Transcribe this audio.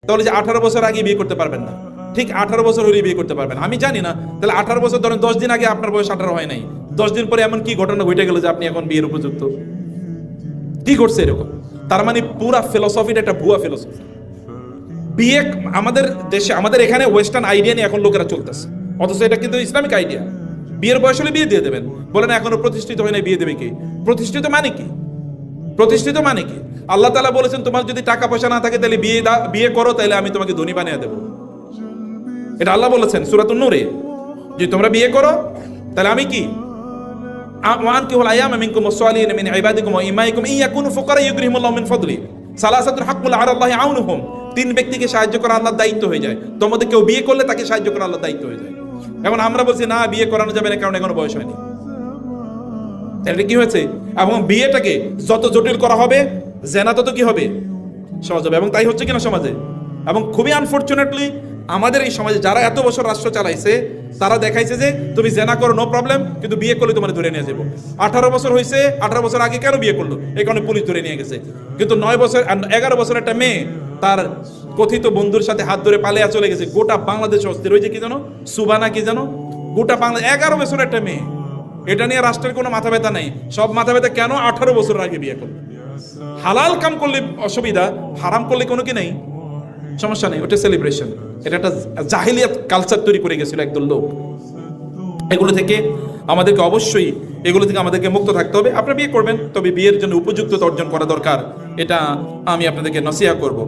তাহলে যে 18 বছর আগে বিয়ে করতে পারবেন না, ঠিক 18 বছর হলে বিয়ে করতে পারবেন। আমি জানি না, তাহলে 18 বছর ধরেন 10 দিন আগে আপনার বয়স 18 হয় নাই, 10 দিন পরে এমন কি ঘটনা ঘটে গেল যে আপনি এখন বিয়ের উপযুক্ত? কি করছে এরকম? তার মানে পুরা ফিলোসফিটা একটা ভুয়া ফিলোসফি। বিয়ে আমাদের দেশে, আমাদের এখানে ওয়েস্টার্ন আইডিয়া নিয়ে এখন লোকেরা চলতেছে, অথচ এটা কিন্তু ইসলামিক আইডিয়া। বিয়ের বয়স হলে বিয়ে দিয়ে দেবেন, বলেন এখনো প্রতিষ্ঠিত হয় না, বিয়ে দেবে কি? প্রতিষ্ঠিত মানে কি? প্রতিষ্ঠিত মানে কি? আল্লাহ তাআলা বলেছেন তোমার যদি টাকা পয়সা না থাকে তাহলে বিয়ে করো, তাহলে আমি তোমাকে ধনী বানিয়ে দেবো। এটা আল্লাহ বলেছেন সূরাতুন নূরে, যে তোমরা বিয়ে করো তাহলে আমি কি, ওয়ানকিহুল আয়ামা মিনকুম ওয়াস-সালিহিনা মিন ইবাদিকুম ওয়া ইমাইকুম ইন ইয়াকুনু ফুকারা ইউগনিহিমুল্লাহু মিন ফাদলি সালাসাতুন হাক্কুন আলাল্লাহি আউনুহুম। 3 ব্যক্তিকে সাহায্য করা আল্লাহর দায়িত্ব হয়ে যায়। তোমাদের কেউ বিয়ে করলে তাকে সাহায্য করা আল্লাহর দায়িত্ব হয়ে যায়। এখন আমরা বলছি না, বিয়ে করানো যাবে না, কারণ এখনো বয়স হয়নি। এটা কি হয়েছে? এবং বিয়েটাকে যত জটিল করা হবে, জেনা তত কি হবে? সহজ হবে। এবং তাই হচ্ছে কিনা সমাজে। এবং খুবই আনফরচুনেটলি আমাদের এই সমাজে যারা এত বছর রাষ্ট্র চালাইছে, তারা দেখাইছে যে তুমি জেনা করো নো প্রবলেম, কিন্তু বিয়ে করলে তোমার ধরে নিয়ে যাবো। 18 বছর হয়েছে, 18 বছর আগে কেন বিয়ে করলো? এই কারণে পুলিশ ধরে নিয়ে গেছে। কিন্তু 9 বছর 11 বছর একটা মেয়ে তার কথিত বন্ধুর সাথে হাত ধরে পালিয়ে চলে গেছে, গোটা বাংলাদেশ অস্থির হয়েছে। কি জানো, সুবানা কি জানো, গোটা বাংলাদেশ 11 বছর একটা মেয়ে। এটা নিয়ে রাষ্ট্রের কোনো মাথা ব্যথা নেই। সব মাথা ব্যথা কেন 18 বছর আগে বিয়ে করলো। হালাল কাম করলে অসুবিধা, হারাম করলে কোনো কি নেই, সমস্যা নেই, ওটা সেলিব্রেশন। এটা একটা জাহিলিয়াত কালচার তৈরি করে গেছিল একদল লোক। এগুলো থেকে আমাদেরকে অবশ্যই মুক্ত থাকতে হবে। আপনারা বিয়ে করবেন, তবে বিয়ের জন্য উপযুক্ততা অর্জন করা দরকার, এটা আমি আপনাদেরকে নসিহত করব।